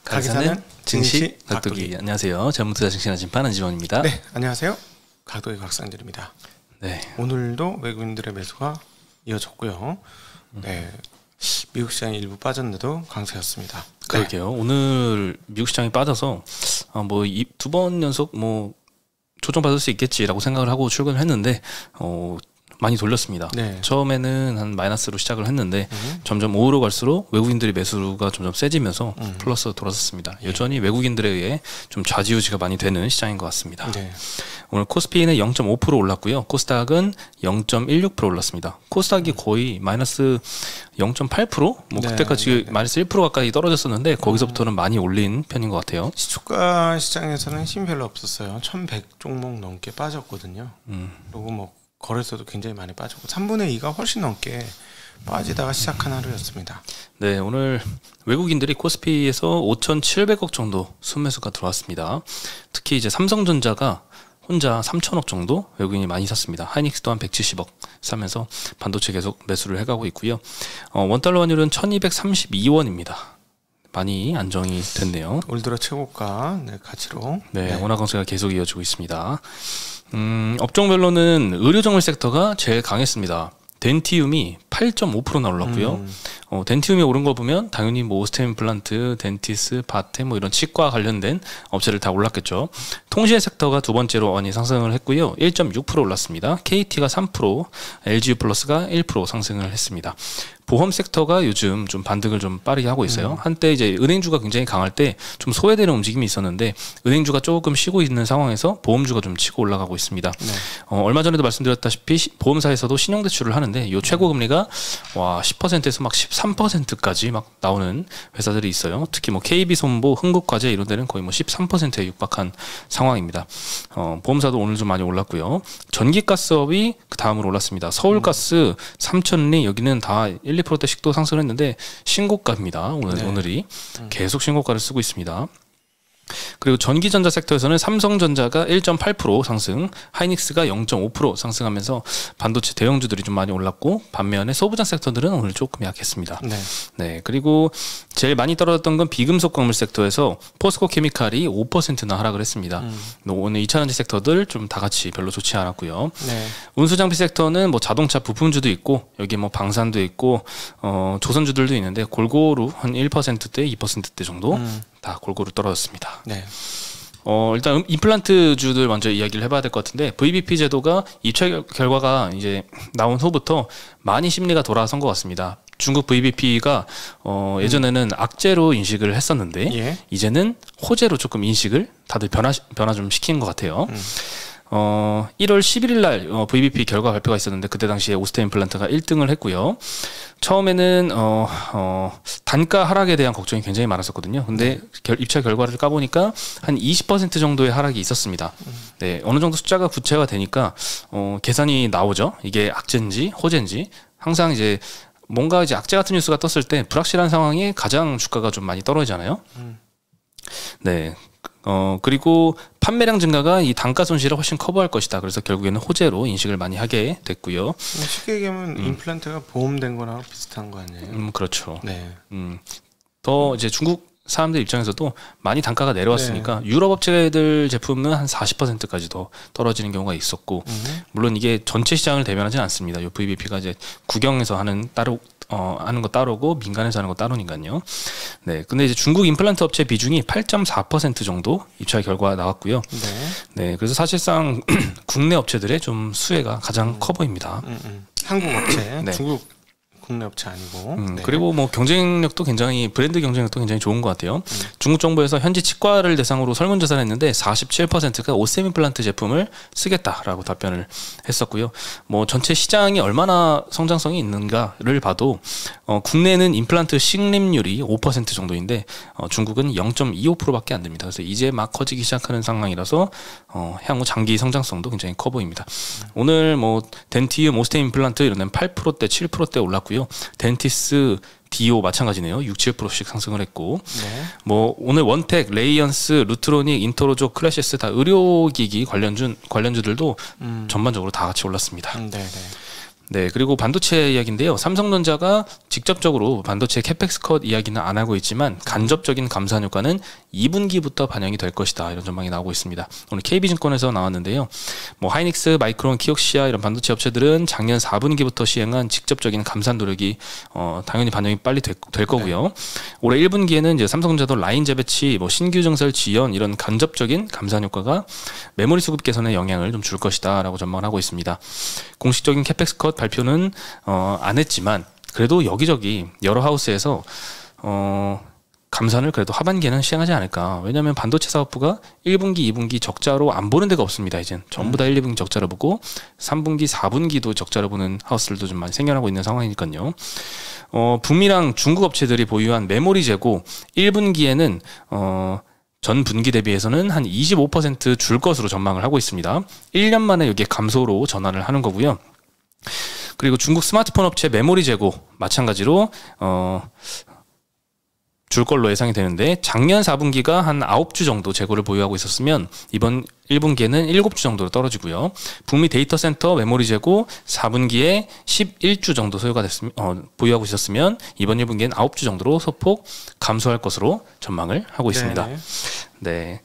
가게사는 증시 각도기. 각도기. 안녕하세요. 전문투자 증시나 심판 한지원입니다. 네, 안녕하세요. 각도기 각상들입니다. 네, 오늘도 외국인들의 매수가 이어졌고요. 네, 미국 시장이 일부 빠졌는데도 강세였습니다. 그러게요. 오늘 미국 시장이 빠져서 뭐 두 번 연속 뭐 조정받을 수 있겠지라고 생각을 하고 출근을 했는데 많이 돌렸습니다. 네. 처음에는 한 마이너스로 시작을 했는데 점점 오후로 갈수록 외국인들의 매수가 점점 세지면서 플러스로 돌아섰습니다. 여전히 외국인들에 의해 좀 좌지우지가 많이 되는 시장인 것 같습니다. 네. 오늘 코스피는 0.5% 올랐고요. 코스닥은 0.16% 올랐습니다. 코스닥이 거의 마이너스 0.8%? 뭐 그때까지 마이너스 1% 가까이 떨어졌었는데 거기서부터는 많이 올린 편인 것 같아요. 시초가 시장에서는 힘이 별로 없었어요. 1100 종목 넘게 빠졌거든요. 그리고 뭐 거래소도 굉장히 많이 빠졌고 3분의 2가 훨씬 넘게 빠지다가 시작한 하루였습니다. 네, 오늘 외국인들이 코스피에서 5,700억 정도 순매수가 들어왔습니다. 특히 이제 삼성전자가 혼자 3,000억 정도 외국인이 많이 샀습니다. 하이닉스 또한 170억 사면서 반도체 계속 매수를 해가고 있고요. 원달러 환율은 1232원입니다. 많이 안정이 됐네요. 올 들어 최고가 가치로. 네, 원화 강세가 계속 이어지고 있습니다. 업종별로는 의료정밀 섹터가 제일 강했습니다. 덴티움이 8.5%나 올랐고요. 덴티움이 오른 거 보면 당연히 뭐 오스템 임플란트, 덴티스, 바테 뭐 이런 치과 관련된 업체들 다 올랐겠죠. 통신 섹터가 두 번째로 많이 상승을 했고요. 1.6% 올랐습니다. KT가 3%, LGU 플러스가 1% 상승을 했습니다. 보험 섹터가 요즘 좀 반등을 좀 빠르게 하고 있어요. 한때 이제 은행주가 굉장히 강할 때 좀 소외되는 움직임이 있었는데 은행주가 조금 쉬고 있는 상황에서 보험주가 좀 치고 올라가고 있습니다. 네. 얼마 전에도 말씀드렸다시피 보험사에서도 신용대출을 하는데 이 최고금리가 10%에서 막 13%까지 막 나오는 회사들이 있어요. 특히 뭐 KB손보, 흥국과제 이런 데는 거의 뭐 13%에 육박한 상황입니다. 보험사도 오늘 좀 많이 올랐고요. 전기가스업이 그 다음으로 올랐습니다. 서울가스, 삼천리 여기는 다 2%대씩도 상승을 했는데 신고가입니다. 오늘이 계속 신고가를 쓰고 있습니다. 그리고 전기전자 섹터에서는 삼성전자가 1.8% 상승, 하이닉스가 0.5% 상승하면서 반도체 대형주들이 좀 많이 올랐고 반면에 소부장 섹터들은 오늘 조금 약했습니다. 네, 그리고 제일 많이 떨어졌던 건 비금속 광물 섹터에서 포스코 케미칼이 5%나 하락을 했습니다. 오늘 2차전지 섹터들 좀 다 같이 별로 좋지 않았고요. 네. 운수장비 섹터는 뭐 자동차 부품주도 있고 여기 뭐 방산도 있고 조선주들도 있는데 골고루 한 1%대, 2%대 정도 다 골고루 떨어졌습니다. 네. 일단 임플란트주들 먼저 이야기를 해봐야 될 것 같은데 VBP 제도가 입찰 결과가 이제 나온 후부터 많이 심리가 돌아선 것 같습니다. 중국 VBP가 예전에는 악재로 인식을 했었는데 이제는 호재로 조금 인식을 다들 변화 좀 시킨 것 같아요. 1월 11일 날 VBP 결과 발표가 있었는데 그때 당시에 오스템 임플란트가 1등을 했고요. 처음에는 단가 하락에 대한 걱정이 굉장히 많았었거든요. 근데 입찰 결과를 까보니까 한 20% 정도의 하락이 있었습니다. 네, 어느 정도 숫자가 구체화 되니까 계산이 나오죠. 이게 악재인지 호재인지. 항상 이제 뭔가 이제 악재 같은 뉴스가 떴을 때 불확실한 상황에 가장 주가가 좀 많이 떨어지잖아요. 네. 그리고 판매량 증가가 이 단가 손실을 훨씬 커버할 것이다. 그래서 결국에는 호재로 인식을 많이 하게 됐고요. 쉽게 얘기하면 임플란트가 보험된 거랑 비슷한 거 아니에요? 그렇죠. 네. 더 이제 중국 사람들 입장에서도 많이 단가가 내려왔으니까 유럽 업체들 제품은 한 40%까지 더 떨어지는 경우가 있었고 물론 이게 전체 시장을 대변하지는 않습니다. 이 VBP가 이제 국영에서 하는 하는 거 따로고 민간에서 하는 거 따로니까요. 네, 근데 이제 중국 임플란트 업체 비중이 8.4% 정도 입찰 결과 나왔고요. 네, 그래서 사실상 국내 업체들의 좀 수혜가 가장 커 보입니다. 한국 업체, 중국 국내 업체 아니고. 그리고 뭐 경쟁력도 굉장히 브랜드 경쟁력도 굉장히 좋은 것 같아요. 중국 정부에서 현지 치과를 대상으로 설문조사를 했는데 47%가 오셈 임플란트 제품을 쓰겠다라고 답변을 했었고요. 뭐 전체 시장이 얼마나 성장성이 있는가를 봐도 국내는 임플란트 식림률이 5% 정도인데 중국은 0.25%밖에 안 됩니다. 그래서 이제 막 커지기 시작하는 상황이라서 향후 장기 성장성도 굉장히 커 보입니다. 오늘 뭐 덴티움, 오스템 임플란트 이런 데는 8%대, 7%대 올랐고요. 덴티스, 디오 마찬가지네요. 6, 7%씩 상승을 했고 뭐 오늘 원텍, 레이언스, 루트로닉, 인터로조, 클래시스 다 의료기기 관련주들도 전반적으로 다 같이 올랐습니다. 네, 그리고 반도체 이야기인데요. 삼성전자가 직접적으로 반도체 캐펙스 컷 이야기는 안 하고 있지만 간접적인 감산 효과는 2분기부터 반영이 될 것이다. 이런 전망이 나오고 있습니다. 오늘 KB증권에서 나왔는데요. 뭐 하이닉스, 마이크론, 키옥시아 이런 반도체 업체들은 작년 4분기부터 시행한 직접적인 감산 노력이 당연히 반영이 빨리 될 거고요. 네. 올해 1분기에는 이제 삼성전자도 라인 재배치, 뭐 신규 증설 지연 이런 간접적인 감산 효과가 메모리 수급 개선에 영향을 좀 줄 것이다라고 전망을 하고 있습니다. 공식적인 캐펙스 컷 발표는 안 했지만 그래도 여기저기 여러 하우스에서 감산을 그래도 하반기에는 시행하지 않을까. 왜냐하면 반도체 사업부가 1분기, 2분기 적자로 안 보는 데가 없습니다. 이젠 전부 다 1, 2분기 적자를 보고 3분기, 4분기도 적자를 보는 하우스들도 좀 많이 생겨나고 있는 상황이니까요. 북미랑 중국 업체들이 보유한 메모리 재고 1분기에는 전 분기 대비해서는 한 25% 줄 것으로 전망을 하고 있습니다. 1년 만에 이게 감소로 전환을 하는 거고요. 그리고 중국 스마트폰 업체 메모리 재고 마찬가지로 줄 걸로 예상이 되는데 작년 4분기가 한 9주 정도 재고를 보유하고 있었으면 이번 1분기에는 7주 정도로 떨어지고요. 북미 데이터 센터 메모리 재고 4분기에 11주 정도 소요가 보유하고 있었으면 이번 1분기에는 9주 정도로 소폭 감소할 것으로 전망을 하고 있습니다. 네.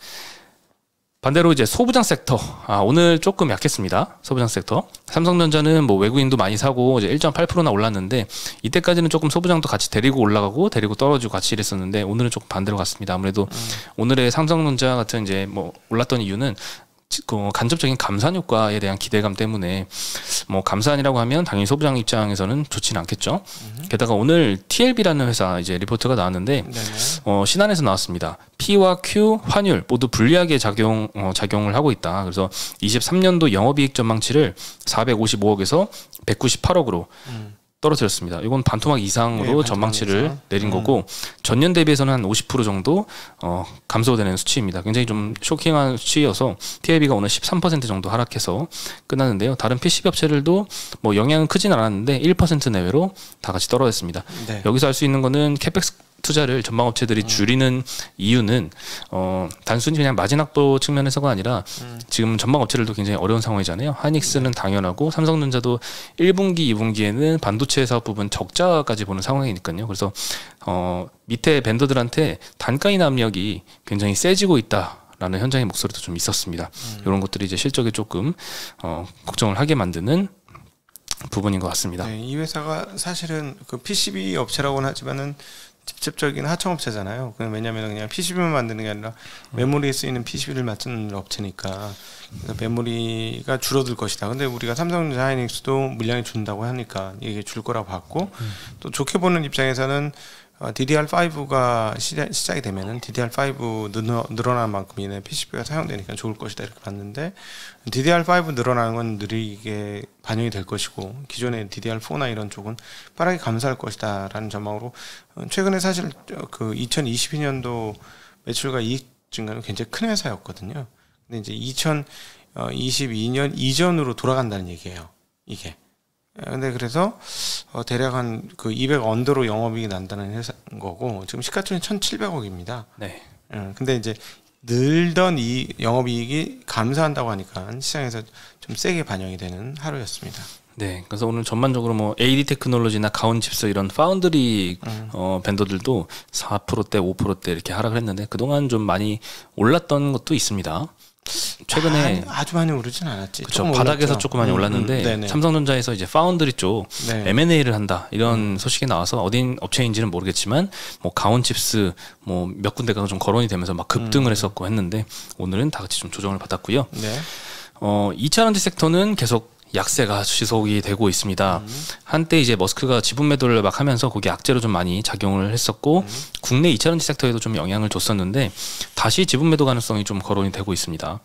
반대로 이제 소부장 섹터, 오늘 조금 약했습니다. 소부장 섹터. 삼성전자는 뭐 외국인도 많이 사고 이제 1.8%나 올랐는데 이때까지는 조금 소부장도 같이 데리고 올라가고 데리고 떨어지고 같이 이랬었는데 오늘은 조금 반대로 갔습니다. 아무래도 오늘의 삼성전자 같은 이제 뭐 올랐던 이유는 간접적인 감산 효과에 대한 기대감 때문에 뭐 감산이라고 하면 당연히 소부장 입장에서는 좋지는 않겠죠. 게다가 오늘 TLB라는 회사 이제 리포트가 나왔는데 신한에서 나왔습니다. P와 Q 환율 모두 불리하게 작용을 하고 있다. 그래서 23년도 영업이익 전망치를 455억에서 198억으로 떨어뜨렸습니다. 이건 반토막 이상으로 전망치를 내린 거고 전년 대비해서는 한 50% 정도 감소되는 수치입니다. 굉장히 좀 쇼킹한 수치여서 TLB가 오늘 13% 정도 하락해서 끝났는데요. 다른 PCB 업체들도 뭐 영향은 크진 않았는데 1% 내외로 다 같이 떨어졌습니다. 네. 여기서 알 수 있는 거는 캐펙스 투자를 전망업체들이 줄이는 이유는 단순히 그냥 마진 확보 측면에서가 아니라 지금 전망업체들도 굉장히 어려운 상황이잖아요. 하이닉스는 당연하고 삼성전자도 1분기, 2분기에는 반도체 사업 부분 적자까지 보는 상황이니까요. 그래서 밑에 벤더들한테 단가 인하 압력이 굉장히 세지고 있다라는 현장의 목소리도 좀 있었습니다. 이런 것들이 이제 실적에 조금 걱정을 하게 만드는 부분인 것 같습니다. 네, 이 회사가 사실은 그 PCB 업체라고는 하지만은 직접적인 하청업체잖아요. 왜냐하면 그냥 PCB만 만드는 게 아니라 메모리에 쓰이는 PCB를 만드는 업체니까 그래서 메모리가 줄어들 것이다. 근데 우리가 삼성전자 하이닉스도 물량이 준다고 하니까 이게 줄 거라고 봤고 또 좋게 보는 입장에서는 DDR5가 시작이 되면은 DDR5 늘어나는 만큼이네 PCB가 사용되니까 좋을 것이다 이렇게 봤는데 DDR5 늘어나는 건 느리게 반영이 될 것이고 기존의 DDR4나 이런 쪽은 빠르게 감소할 것이다 라는 전망으로 최근에 사실 그 2022년도 매출과 이익 증가는 굉장히 큰 회사였거든요. 근데 이제 2022년 이전으로 돌아간다는 얘기예요. 이게. 근데 그래서 대략 한 그 200 언더로 영업이익이 난다는 회사인 거고 지금 시가총액 1,700억입니다. 네. 근데 이제 늘던 이 영업이익이 감소한다고 하니까 시장에서 좀 세게 반영이 되는 하루였습니다. 네, 그래서 오늘 전반적으로 뭐 AD 테크놀로지나 가온칩스 이런 파운드리 벤더들도 4%대, 5%대 이렇게 하락을 했는데 그동안 좀 많이 올랐던 것도 있습니다. 최근에 아주 많이 오르진 않았지. 그렇죠. 바닥에서 조금 많이 올랐는데 삼성전자에서 이제 파운드리 쪽 M&A를 한다 이런 소식이 나와서 어딘 업체인지는 모르겠지만 뭐 가온칩스 뭐 몇 군데가 좀 거론이 되면서 막 급등을 했었고 했는데 오늘은 다 같이 좀 조정을 받았고요. 2차전지 섹터는 계속 약세가 지속이 되고 있습니다. 한때 이제 머스크가 지분 매도를 막 하면서 거기 악재로 좀 많이 작용을 했었고 국내 2차전지 섹터에도 좀 영향을 줬었는데 다시 지분 매도 가능성이 좀 거론이 되고 있습니다.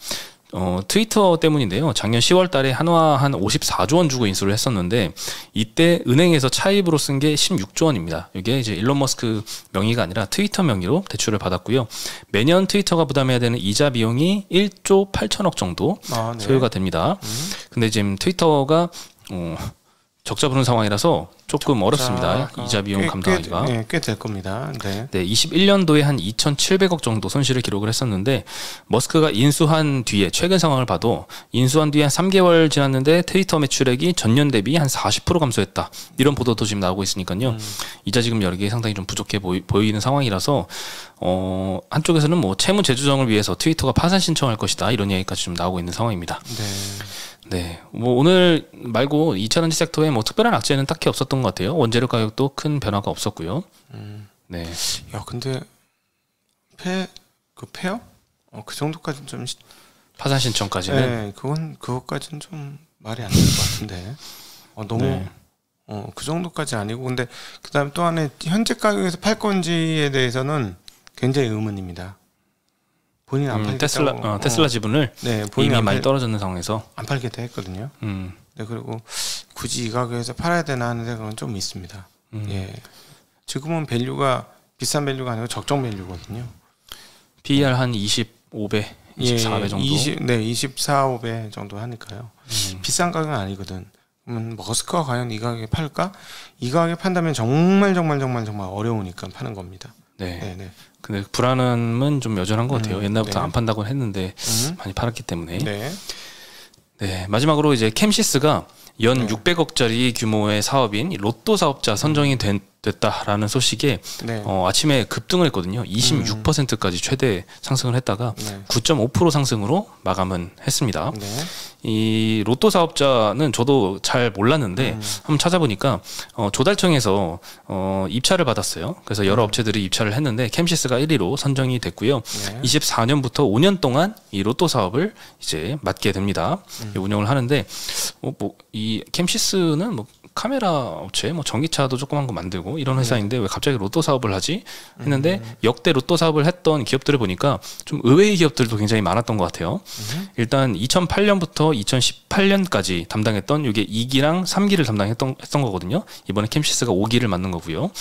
트위터 때문인데요. 작년 10월 달에 한화 한 54조 원 주고 인수를 했었는데 이때 은행에서 차입으로 쓴 게 16조 원입니다. 이게 이제 일론 머스크 명의가 아니라 트위터 명의로 대출을 받았고요. 매년 트위터가 부담해야 되는 이자 비용이 1조 8천억 정도 소요가 됩니다. 근데 지금 트위터가 적자 부는 상황이라서 조금 어렵습니다. 이자 비용 감당하기가. 꽤 될 겁니다. 네. 네, 21년도에 한 2,700억 정도 손실을 기록을 했었는데 머스크가 인수한 뒤에 최근 상황을 봐도 인수한 뒤에 한 3개월 지났는데 트위터 매출액이 전년 대비 한 40% 감소했다. 이런 보도도 지금 나오고 있으니까요. 이자 지급 여력이 상당히 좀 부족해 보이는 상황이라서 한쪽에서는 뭐 채무 재조정을 위해서 트위터가 파산 신청할 것이다. 이런 얘기까지 좀 나오고 있는 상황입니다. 네. 네, 뭐 오늘 말고 2차전지 섹터에 뭐 특별한 악재는 딱히 없었던 것 같아요. 원재료 가격도 큰 변화가 없었고요. 네. 야, 근데 페어? 그 정도까지는 좀 파산 신청까지는. 네, 그것까지는 좀 말이 안 될 것 같은데. 너무 네. 그 정도까지 아니고 근데 그다음에 또 하나 현재 가격에서 팔 건지에 대해서는 굉장히 의문입니다. 본인 안 팔겠다고 테슬라 지분을 네, 이미 많이 떨어졌는 상황에서 안 팔겠다 했거든요. 네, 그리고 굳이 이 가격에서 팔아야 되나 하는 생각은 좀 있습니다. 예, 지금은 밸류가 비싼 밸류가 아니고 적정 밸류거든요. PER 한 25배, 24배 정도. 24, 5배 정도 하니까요. 비싼 가격은 아니거든. 그러면 머스크가 과연 이 가격에 팔까? 이 가격에 판다면 정말 어려우니까 파는 겁니다. 네. 근데 불안함은 좀 여전한 것 같아요. 옛날부터 네. 안 판다고 했는데 많이 팔았기 때문에. 네. 네. 마지막으로 이제 캠시스가 연 600억짜리 규모의 사업인 로또 사업자 선정이 됐다라는 소식에 네. 아침에 급등을 했거든요. 26%까지 최대 상승을 했다가 네. 9.5% 상승으로 마감은 했습니다. 네. 이 로또 사업자는 저도 잘 몰랐는데 한번 찾아보니까 조달청에서 입찰을 받았어요. 그래서 여러 업체들이 입찰을 했는데 캠시스가 1위로 선정이 됐고요. 네. 24년부터 5년 동안 이 로또 사업을 이제 맡게 됩니다. 운영을 하는데 이 캠시스는 뭐 카메라 업체, 뭐 전기차도 조그만 거 만들고 이런 회사인데 왜 갑자기 로또 사업을 하지? 했는데 역대 로또 사업을 했던 기업들을 보니까 좀 의외의 기업들도 굉장히 많았던 것 같아요. 일단 2008년부터 2018년까지 담당했던 이게 2기랑 3기를 담당했던 거거든요. 이번에 캠시스가 5기를 맡는 거고요.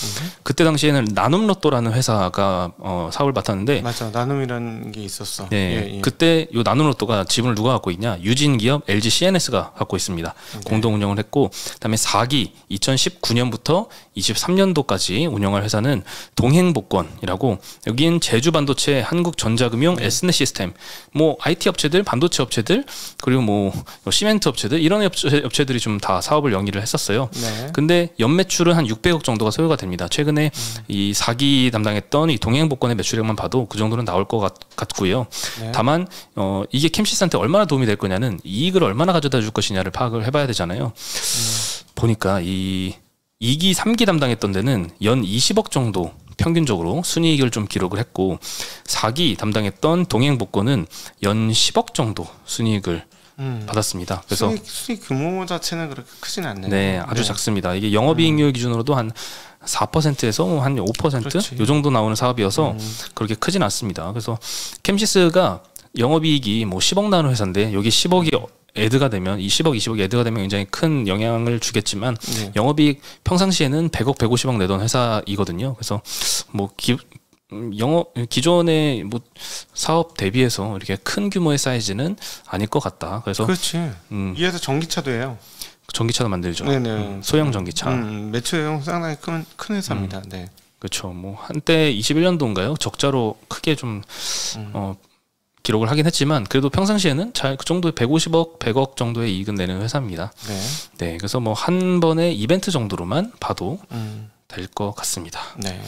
그때 당시에는 나눔로또라는 회사가 사업을 맡았는데 맞아, 나눔이라는 게 있었어. 네, 예. 그때 요 나눔로또가 지분을 누가 갖고 있냐? 유진 기업 LG CNS가 갖고 있습니다. 공동 운영을 했고, 그다음에 4기 2019년부터 23년도까지 운영할 회사는 동행복권이라고, 여기는 제주반도체, 한국전자금융, S넷시스템, 뭐 IT 업체들, 반도체 업체들, 그리고 뭐 시멘트 업체들, 이런 업체들이 좀 다 사업을 영위를 했었어요. 네. 근데 연매출은 한 600억 정도가 소요가 됩니다. 최근에 이 4기 담당했던 이 동행복권의 매출액만 봐도 그 정도는 나올 것 같고요. 네. 다만 이게 캠시스한테 얼마나 도움이 될 거냐는 이익을 얼마나 가져다 줄 것이냐를 파악을 해봐야 되잖아요. 보니까 이 2기, 3기 담당했던 데는 연 20억 정도 평균적으로 순이익을 좀 기록을 했고, 4기 담당했던 동행복권은 연 10억 정도 순이익을 받았습니다. 그래서 수익 규모 자체는 그렇게 크진 않네요. 네, 아주 작습니다. 이게 영업이익률 기준으로도 한 4%에서 한 5%? 이 정도 나오는 사업이어서 그렇게 크진 않습니다. 그래서 캠시스가 영업이익이 뭐 10억 나오는 회사인데 여기 10억이 애드가 되면, 이 10억, 20억이 애드가 되면 굉장히 큰 영향을 주겠지만 영업이익 평상시에는 100억, 150억 내던 회사이거든요. 그래서 뭐 기존의 뭐 사업 대비해서 이렇게 큰 규모의 사이즈는 아닐 것 같다. 그래서 그렇지. 이 회사 전기차도 해요. 전기차도 만들죠. 네네. 소형 전기차. 매출액은 상당히 큰 회사입니다. 네. 그렇죠. 뭐 한때 21년도인가요? 적자로 크게 좀 기록을 하긴 했지만 그래도 평상시에는 잘 그 정도의 150억, 100억 정도의 이익은 내는 회사입니다. 네. 네, 그래서 뭐 한 번의 이벤트 정도로만 봐도 될 것 같습니다. 네.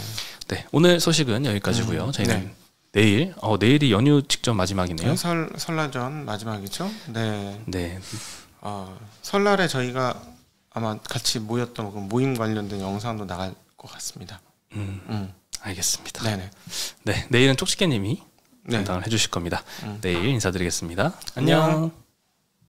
네, 오늘 소식은 여기까지고요. 저희는 내일이 연휴 직전 마지막이네요. 설날 전 마지막이죠. 네. 네. 설날에 저희가 아마 같이 모였던 그 모임 관련된 영상도 나갈 것 같습니다. 알겠습니다. 네네. 네, 내일은 쪽지게님이 네. 담당을 해주실 겁니다. 내일 인사드리겠습니다. 안녕. 안녕.